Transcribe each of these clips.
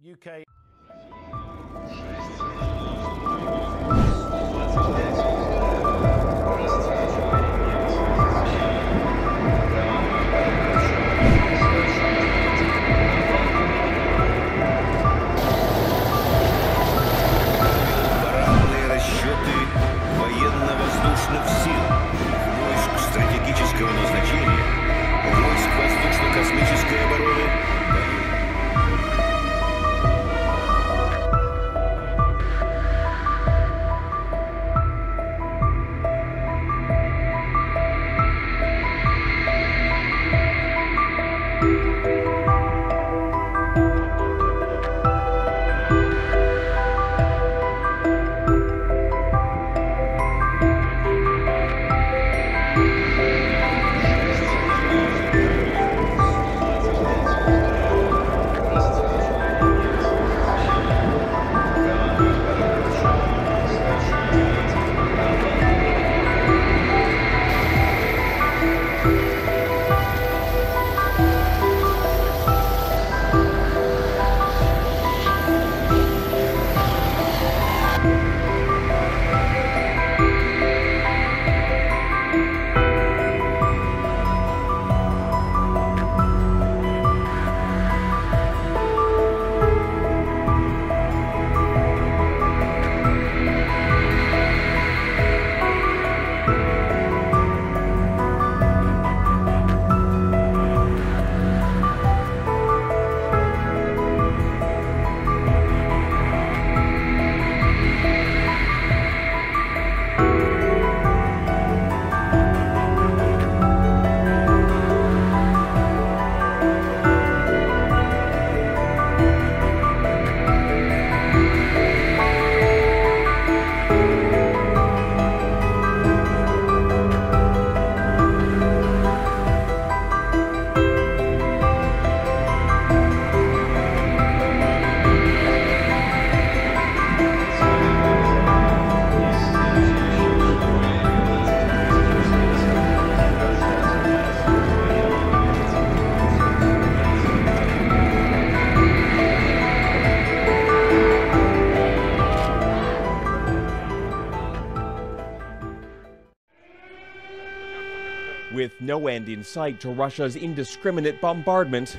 UK. Барабанные расчеты военно-воздушных сил, войск стратегического назначения, войск воздушно-космической обороны. With no end in sight to Russia's indiscriminate bombardment,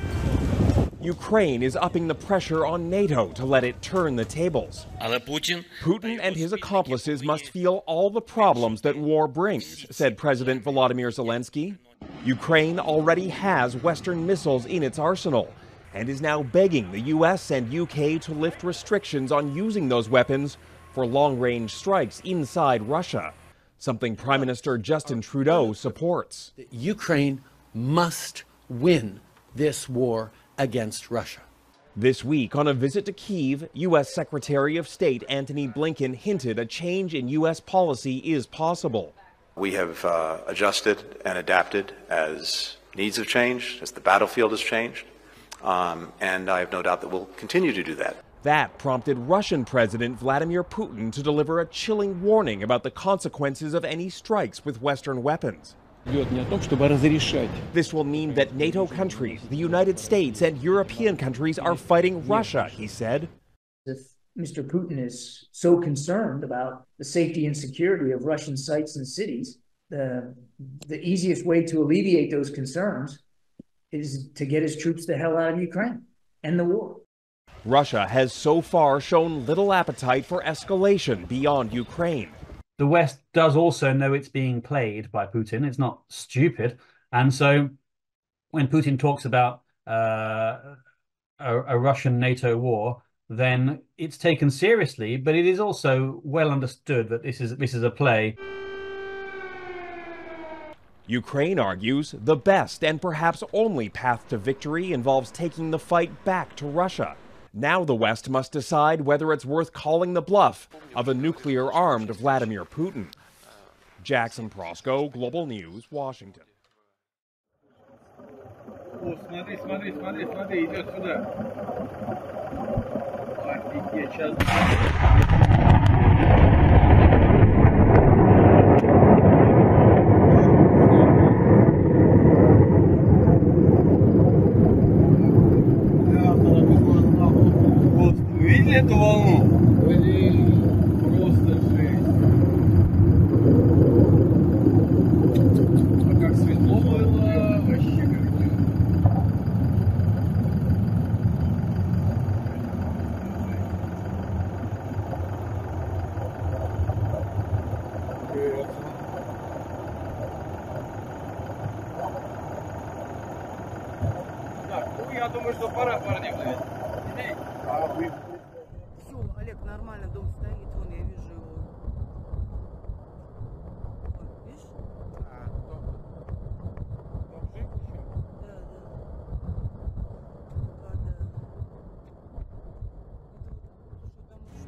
Ukraine is upping the pressure on NATO to let it turn the tables. Putin and his accomplices must feel all the problems that war brings, said President Volodymyr Zelensky. Ukraine already has Western missiles in its arsenal and is now begging the US and UK to lift restrictions on using those weapons for long-range strikes inside Russia, something Prime Minister Justin Trudeau supports. Ukraine must win this war against Russia. This week, on a visit to Kyiv, U.S. Secretary of State Antony Blinken hinted a change in U.S. policy is possible. We have adjusted and adapted as needs have changed, as the battlefield has changed, and I have no doubt that we'll continue to do that. That prompted Russian President Vladimir Putin to deliver a chilling warning about the consequences of any strikes with Western weapons. This will mean that NATO countries, the United States, and European countries are fighting Russia, he said. If Mr. Putin is so concerned about the safety and security of Russian sites and cities, the easiest way to alleviate those concerns is to get his troops the hell out of Ukraine, end the war. Russia has so far shown little appetite for escalation beyond Ukraine. The West does also know it's being played by Putin. It's not stupid. And so when Putin talks about a Russian NATO war, then it's taken seriously, but it is also well understood that this is a play. Ukraine argues the best and perhaps only path to victory involves taking the fight back to Russia. Now the West must decide whether it's worth calling the bluff of a nuclear-armed Vladimir Putin. Jackson Prosco, Global News, Washington. эту волну. Просто жесть. А как светло было, вообще как-то. Так, ну я думаю, что пора, парни, блядь. Все, Олег, нормально, дом стоит, вон я вижу его. Вот, видишь? Дом жив еще? Да, да. Пока, да. Это вот, что там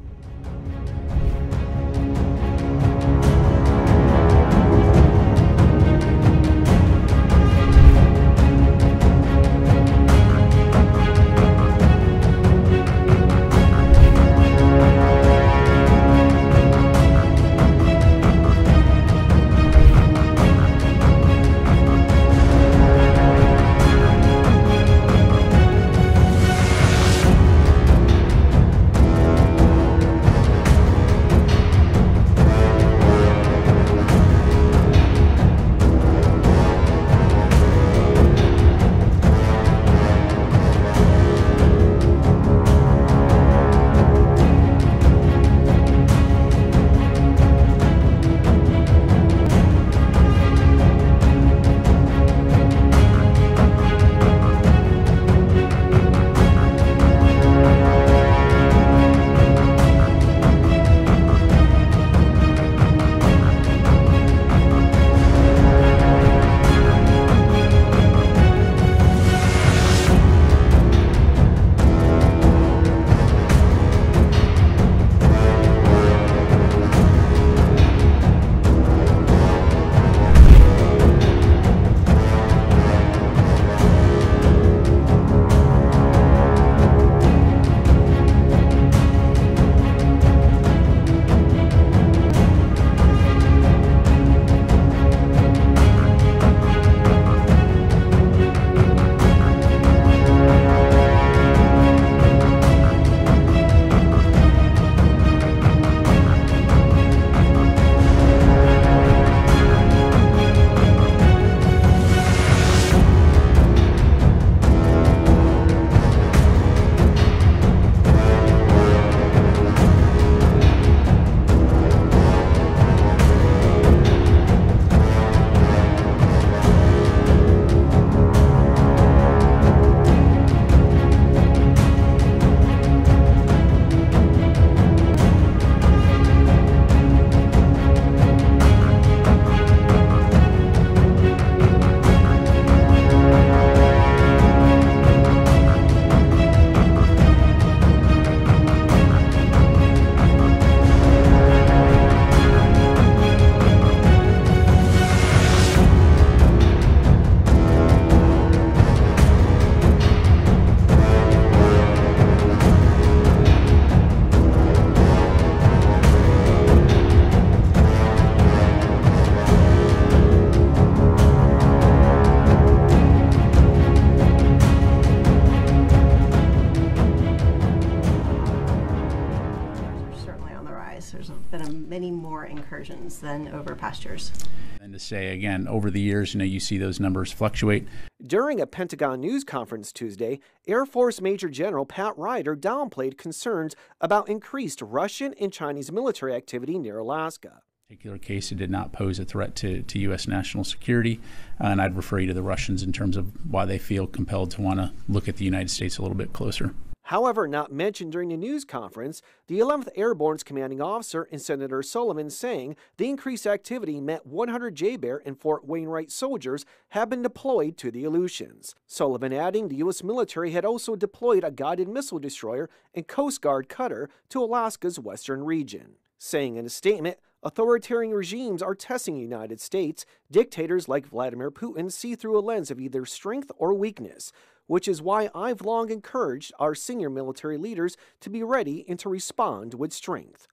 been many more incursions than over past years. And to say, again, over the years, you see those numbers fluctuate. During a Pentagon news conference Tuesday, Air Force Major General Pat Ryder downplayed concerns about increased Russian and Chinese military activity near Alaska. Particular case, it did not pose a threat to U.S. national security, and I'd refer you to the Russians in terms of why they feel compelled to want to look at the United States a little bit closer. However, not mentioned during the news conference, the 11th Airborne's commanding officer and Senator Sullivan saying the increased activity meant 100 JBER and Fort Wainwright soldiers have been deployed to the Aleutians. Sullivan adding the U.S. military had also deployed a guided missile destroyer and Coast Guard cutter to Alaska's western region. Saying in a statement, authoritarian regimes are testing the United States. Dictators like Vladimir Putin see through a lens of either strength or weakness, which is why I've long encouraged our senior military leaders to be ready and to respond with strength.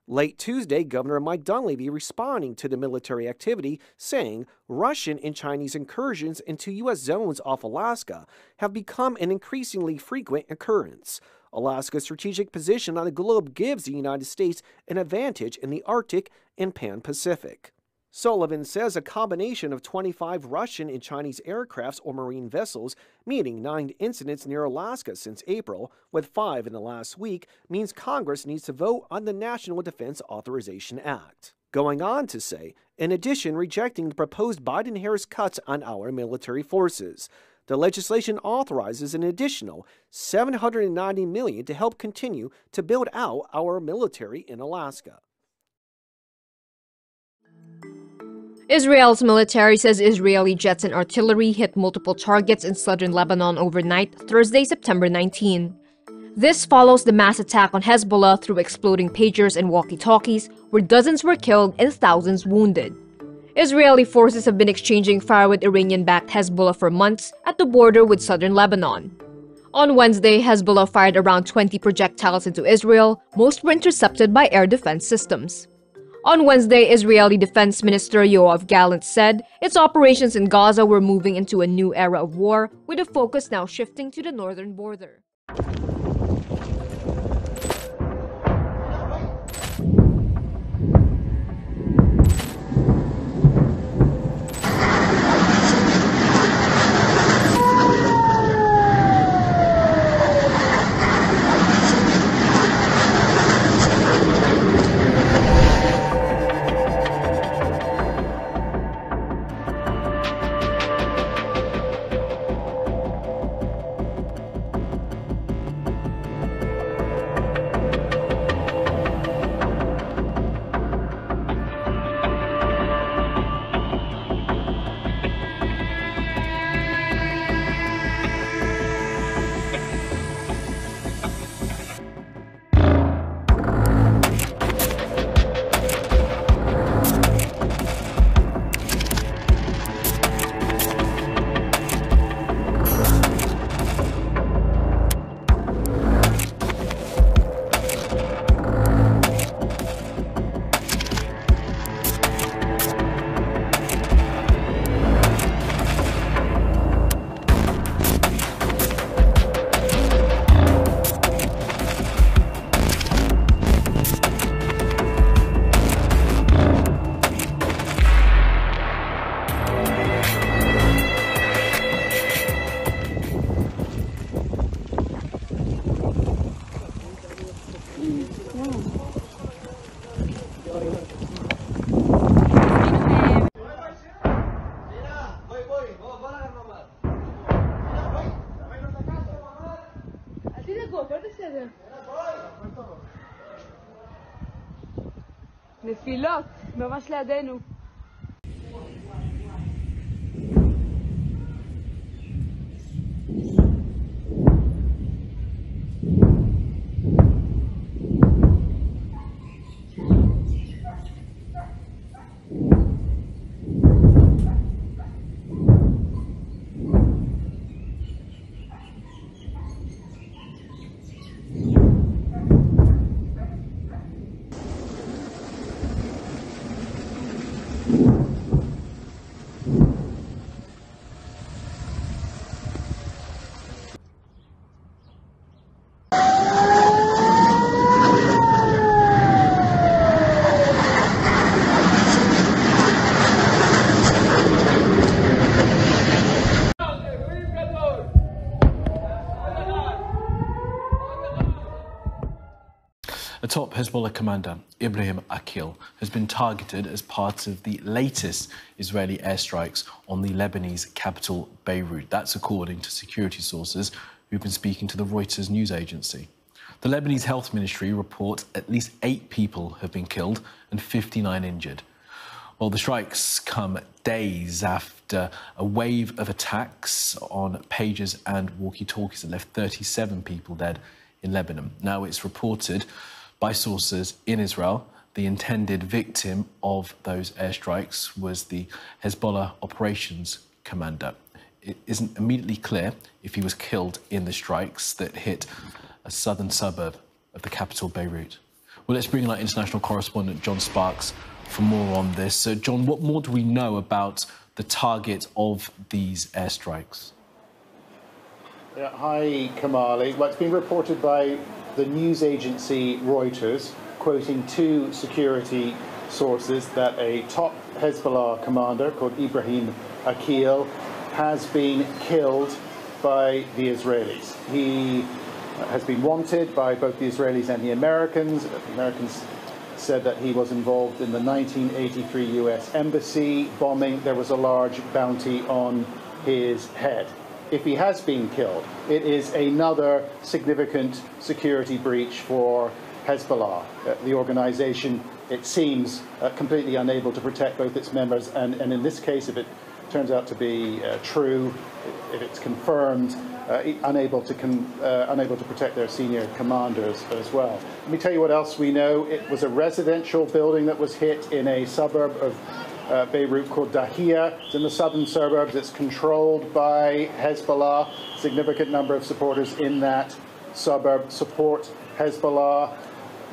Late Tuesday, Governor Mike Dunleavy responding to the military activity, saying Russian and Chinese incursions into U.S. zones off Alaska have become an increasingly frequent occurrence. Alaska's strategic position on the globe gives the United States an advantage in the Arctic and Pan-Pacific. Sullivan says a combination of 25 Russian and Chinese aircrafts or marine vessels, meaning 9 incidents near Alaska since April, with 5 in the last week, means Congress needs to vote on the National Defense Authorization Act. Going on to say, in addition, rejecting the proposed Biden-Harris cuts on our military forces. The legislation authorizes an additional $790 million to help continue to build out our military in Alaska. Israel's military says Israeli jets and artillery hit multiple targets in southern Lebanon overnight, Thursday, September 19. This follows the mass attack on Hezbollah through exploding pagers and walkie-talkies, where dozens were killed and thousands wounded. Israeli forces have been exchanging fire with Iranian-backed Hezbollah for months at the border with southern Lebanon. On Wednesday, Hezbollah fired around 20 projectiles into Israel, most were intercepted by air defense systems. On Wednesday, Israeli Defense Minister Yoav Gallant said its operations in Gaza were moving into a new era of war, with the focus now shifting to the northern border. נפילות, ממש לידינו. A top Hezbollah commander, Ibrahim Akil, has been targeted as part of the latest Israeli airstrikes on the Lebanese capital, Beirut. That's according to security sources who've been speaking to the Reuters news agency. The Lebanese Health Ministry reports at least 8 people have been killed and 59 injured. Well, the strikes come days after a wave of attacks on pagers and walkie-talkies that left 37 people dead in Lebanon. Now, it's reported by sources in Israel, the intended victim of those airstrikes was the Hezbollah operations commander. It isn't immediately clear if he was killed in the strikes that hit a southern suburb of the capital, Beirut. Well, let's bring in our international correspondent, John Sparks, for more on this. So, John, what more do we know about the target of these airstrikes? Hi, Kamali. Well, it's been reported by the news agency Reuters, quoting two security sources, that a top Hezbollah commander called Ibrahim Akil has been killed by the Israelis. He has been wanted by both the Israelis and the Americans. The Americans said that he was involved in the 1983 US embassy bombing. There was a large bounty on his head. If he has been killed, it is another significant security breach for Hezbollah. The organization, it seems, completely unable to protect both its members, and in this case, if it turns out to be true, if it's confirmed, unable to protect their senior commanders as well. Let me tell you what else we know. It was a residential building that was hit in a suburb of Beirut called Dahia. It's in the southern suburbs. It's controlled by Hezbollah. Significant number of supporters in that suburb support Hezbollah.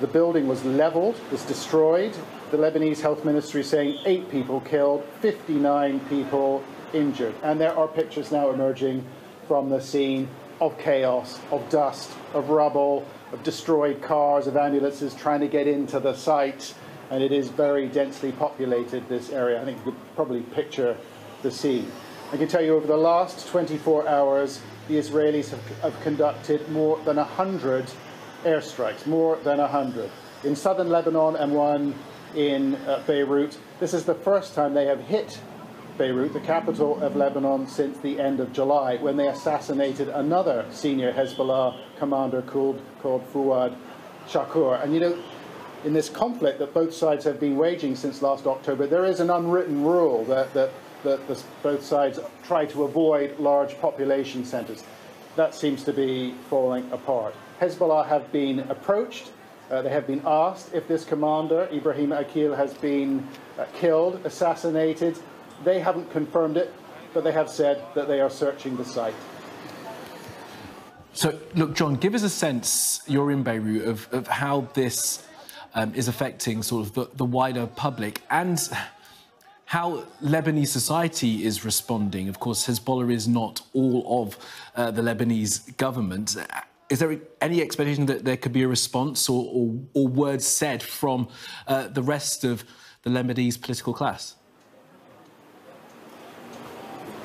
The building was leveled, was destroyed. The Lebanese health ministry saying 8 people killed, 59 people injured. And there are pictures now emerging from the scene of chaos, of dust, of rubble, of destroyed cars, of ambulances trying to get into the site. And it is very densely populated, this area. I think you could probably picture the scene. I can tell you over the last 24 hours, the Israelis have conducted more than 100 airstrikes, more than 100. In southern Lebanon and one in Beirut. This is the first time they have hit Beirut, the capital of Lebanon, since the end of July, when they assassinated another senior Hezbollah commander called Fuad Shakur. And you know, in this conflict that both sides have been waging since last October, there is an unwritten rule that both sides try to avoid large population centres. That seems to be falling apart. Hezbollah have been approached. They have been asked if this commander, Ibrahim Akil, has been killed, assassinated. They haven't confirmed it, but they have said that they are searching the site. So, look, John, give us a sense, you're in Beirut, of how this is affecting sort of the wider public and how Lebanese society is responding. Of course, Hezbollah is not all of the Lebanese government. Is there any expectation that there could be a response or words said from the rest of the Lebanese political class?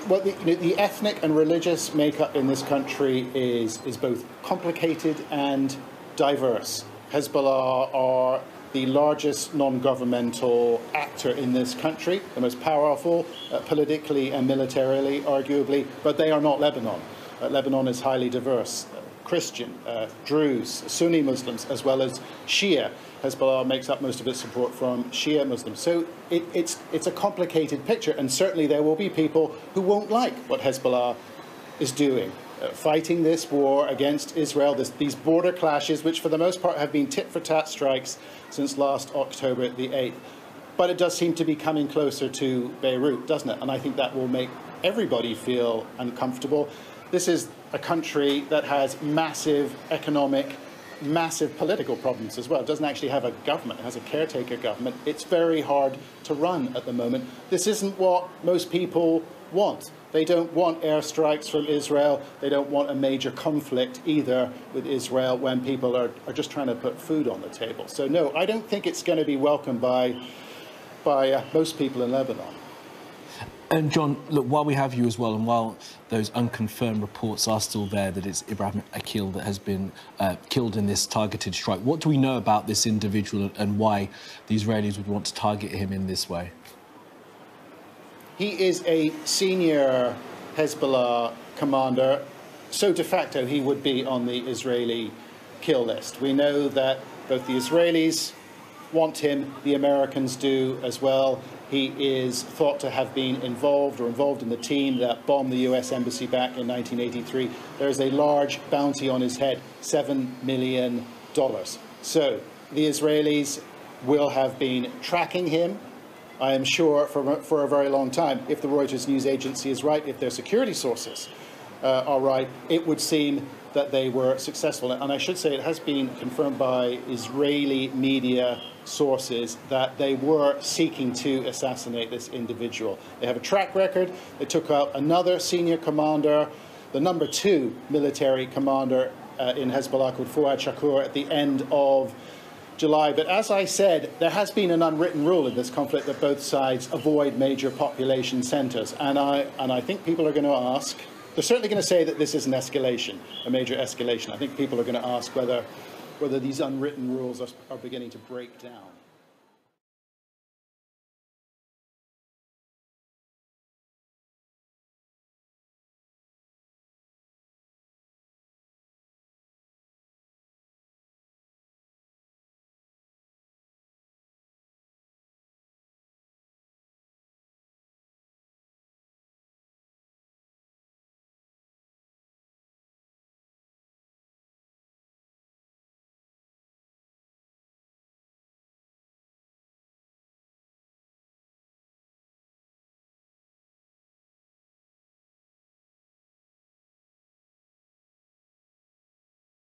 Well, the ethnic and religious makeup in this country is both complicated and diverse. Hezbollah are the largest non-governmental actor in this country, the most powerful politically and militarily, arguably, but they are not Lebanon. Lebanon is highly diverse. Christian, Druze, Sunni Muslims, as well as Shia. Hezbollah makes up most of its support from Shia Muslims. So it's a complicated picture, and certainly there will be people who won't like what Hezbollah is doing, fighting this war against Israel, these border clashes, which for the most part have been tit-for-tat strikes since last October the 8th. But it does seem to be coming closer to Beirut, doesn't it? And I think that will make everybody feel uncomfortable. This is a country that has massive economic, massive political problems as well. It doesn't actually have a government. It has a caretaker government. It's very hard to run at the moment. This isn't what most people want. They don't want airstrikes from Israel. They don't want a major conflict either with Israel when people are just trying to put food on the table. So no, I don't think it's going to be welcomed by most people in Lebanon. And John, look, while we have you as well, and while those unconfirmed reports are still there that it's Ibrahim Akil that has been killed in this targeted strike, what do we know about this individual and why the Israelis would want to target him in this way? He is a senior Hezbollah commander, so de facto he would be on the Israeli kill list. We know that both the Israelis want him, the Americans do as well. He is thought to have been involved in the team that bombed the US embassy back in 1983. There is a large bounty on his head, $7 million. So the Israelis will have been tracking him, I am sure, for a very long time. If the Reuters news agency is right, if their security sources are right, it would seem that they were successful. And I should say it has been confirmed by Israeli media sources that they were seeking to assassinate this individual. They have a track record. They took out another senior commander the number 2 military commander in Hezbollah called Fouad Shakur at the end of July. But as I said, there has been an unwritten rule in this conflict that both sides avoid major population centres. And I think people are going to ask, they're certainly going to say that this is an escalation, a major escalation. I think people are going to ask whether these unwritten rules are beginning to break down.